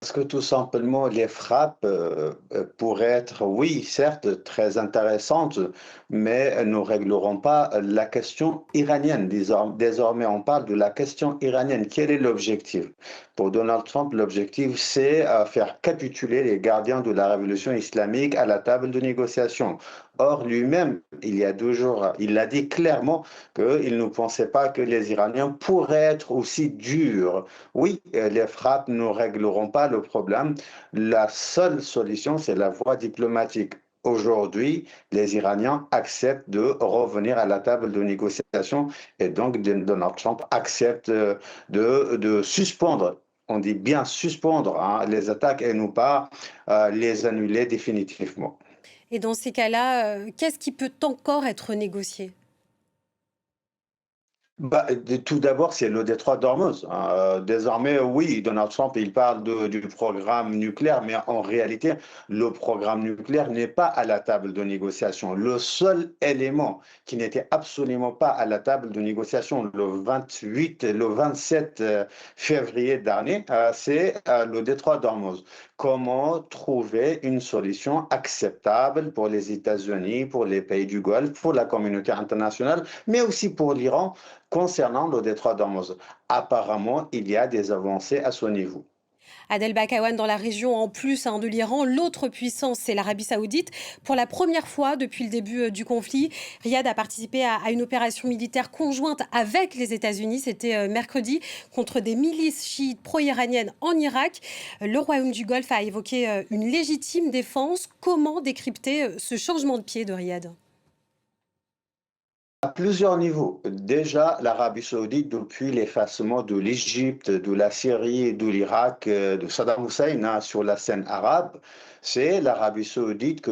Parce que tout simplement, les frappes pourraient être, oui, certes, très intéressantes, mais elles ne régleront pas la question iranienne. Désormais, on parle de la question iranienne. Quel est l'objectif? Pour Donald Trump, l'objectif, c'est faire capituler les gardiens de la révolution islamique à la table de négociation. Or, lui-même, il y a 2 jours, il a dit clairement qu'il ne pensait pas que les Iraniens pourraient être aussi durs. Oui, les frappes ne régleront pas le problème. La seule solution, c'est la voie diplomatique. Aujourd'hui, les Iraniens acceptent de revenir à la table de négociation et donc Donald Trump accepte de suspendre, on dit bien suspendre hein, les attaques et non pas les annuler définitivement. Et dans ces cas-là, qu'est-ce qui peut encore être négocié? Tout d'abord, c'est le détroit d'Ormuz, hein. Désormais, oui, Donald Trump, il parle du programme nucléaire, mais en réalité, le programme nucléaire n'est pas à la table de négociation. Le seul élément qui n'était absolument pas à la table de négociation le 27 février dernier, c'est le détroit d'Ormuz. Comment trouver une solution acceptable pour les États-Unis, pour les pays du Golfe, pour la communauté internationale, mais aussi pour l'Iran concernant le détroit d'Ormuz. Apparemment, il y a des avancées à ce niveau. Adel Bakawan dans la région, en plus de l'Iran, l'autre puissance, c'est l'Arabie Saoudite. Pour la première fois depuis le début du conflit, Riyad a participé à une opération militaire conjointe avec les États-Unis. C'était mercredi contre des milices chiites pro-iraniennes en Irak. Le Royaume du Golfe a évoqué une légitime défense. Comment décrypter ce changement de pied de Riyad? À plusieurs niveaux. Déjà, l'Arabie saoudite, depuis l'effacement de l'Égypte, de la Syrie et de l'Irak, de Saddam Hussein hein, sur la scène arabe, c'est l'Arabie saoudite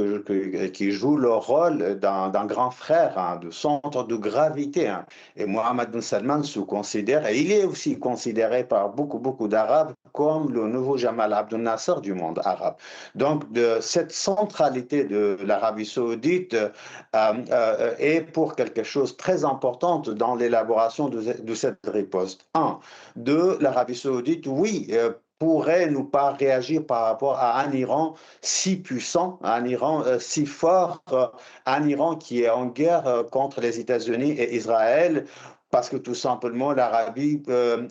qui joue le rôle d'un grand frère, hein, de centre de gravité. Hein. Et Mohammed bin Salman se considère, et il est aussi considéré par beaucoup d'Arabes comme le nouveau Jamal Abdel Nasser du monde arabe. Donc, de cette centralité de l'Arabie saoudite, est pour quelque chose de très important dans l'élaboration de cette riposte. Un. Deux, l'Arabie saoudite, oui, pourrait nous pas réagir par rapport à un Iran si puissant, un Iran si fort, un Iran qui est en guerre contre les États-Unis et Israël, parce que tout simplement l'Arabie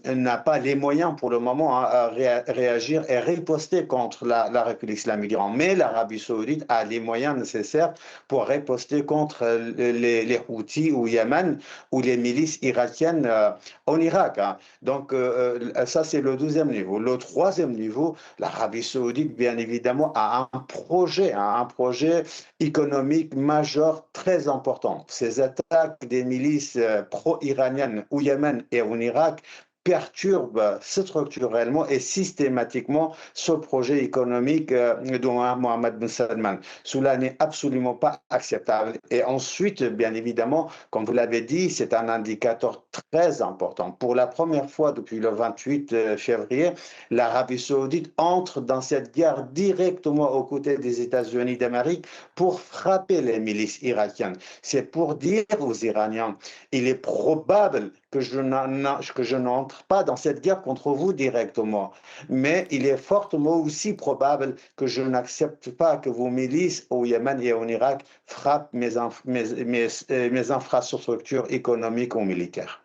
n'a pas les moyens pour le moment hein, à réagir et riposter contre la République islamique d'Iran. Mais l'Arabie saoudite a les moyens nécessaires pour riposter contre les Houthis au Yémen ou les milices irakiennes en Irak. Hein. Donc ça c'est le deuxième niveau. Le troisième niveau, l'Arabie saoudite bien évidemment a un projet économique majeur très important. Ces attaques des milices pro-iraniennes au Yémen et en Irak perturbe structurellement et systématiquement ce projet économique de Mohammed bin Salman. Cela n'est absolument pas acceptable. Et ensuite, bien évidemment, comme vous l'avez dit, c'est un indicateur très important. Pour la première fois depuis le 28 février, l'Arabie saoudite entre dans cette guerre directement aux côtés des États-Unis d'Amérique pour frapper les milices irakiennes. C'est pour dire aux Iraniens, il est probable que je n'entre pas dans cette guerre contre vous directement. Mais il est fortement aussi probable que je n'accepte pas que vos milices au Yémen et en Irak frappent mes infrastructures économiques ou militaires.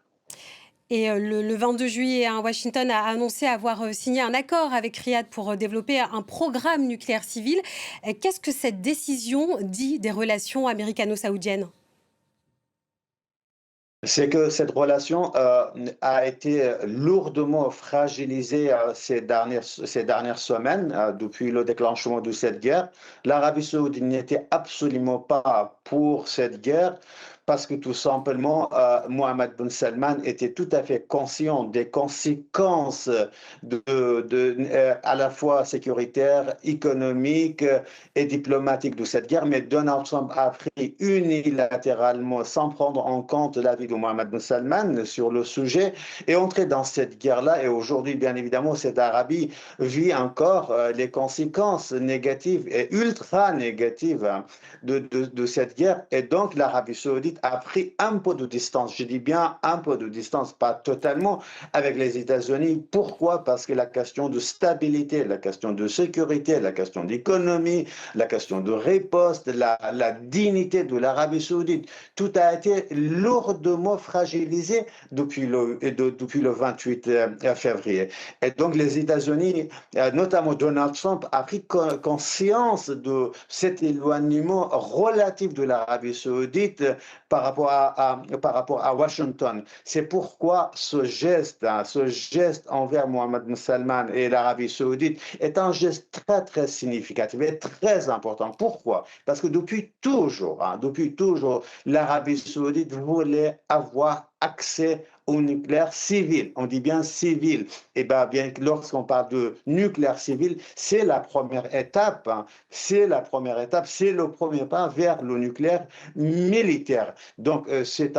Et le 22 juillet, hein, Washington a annoncé avoir signé un accord avec Riyad pour développer un programme nucléaire civil. Qu'est-ce que cette décision dit des relations américano-saoudiennes? C'est que cette relation a été lourdement fragilisée ces dernières semaines depuis le déclenchement de cette guerre. L'Arabie saoudite n'était absolument pas pour cette guerre parce que tout simplement, Mohammed bin Salman était tout à fait conscient des conséquences à la fois sécuritaires, économiques et diplomatiques de cette guerre. Mais Donald Trump a pris unilatéralement, sans prendre en compte l'avis de Mohammed bin Salman sur le sujet, et entré dans cette guerre-là. Et aujourd'hui, bien évidemment, cette Arabie vit encore les conséquences négatives et ultra négatives hein, de cette guerre. Et donc, l'Arabie saoudite saoudite a pris un peu de distance, je dis bien un peu de distance, pas totalement, avec les États-Unis. Pourquoi? Parce que la question de stabilité, la question de sécurité, la question d'économie, la question de riposte, la dignité de l'Arabie saoudite, tout a été lourdement fragilisé depuis le 28 février. Et donc les États-Unis, notamment Donald Trump, a pris conscience de cet éloignement relatif de l'Arabie saoudite par rapport à Washington. C'est pourquoi ce geste envers Mohammed bin Salman et l'Arabie saoudite est un geste très, très significatif et très important. Pourquoi? Parce que depuis toujours, l'Arabie saoudite voulait avoir accès au nucléaire civil. On dit bien civil. Et bien que lorsqu'on parle de nucléaire civil, c'est la première étape. C'est la première étape, c'est le premier pas vers le nucléaire militaire. Donc, c'est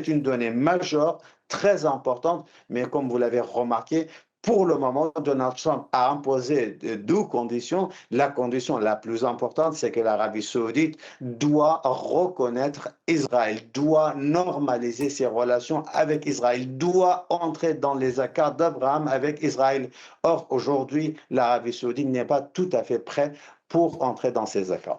une donnée majeure, très importante, mais comme vous l'avez remarqué, pour le moment, Donald Trump a imposé deux conditions. La condition la plus importante, c'est que l'Arabie saoudite doit reconnaître Israël, doit normaliser ses relations avec Israël, doit entrer dans les accords d'Abraham avec Israël. Or, aujourd'hui, l'Arabie saoudite n'est pas tout à fait prête pour entrer dans ces accords.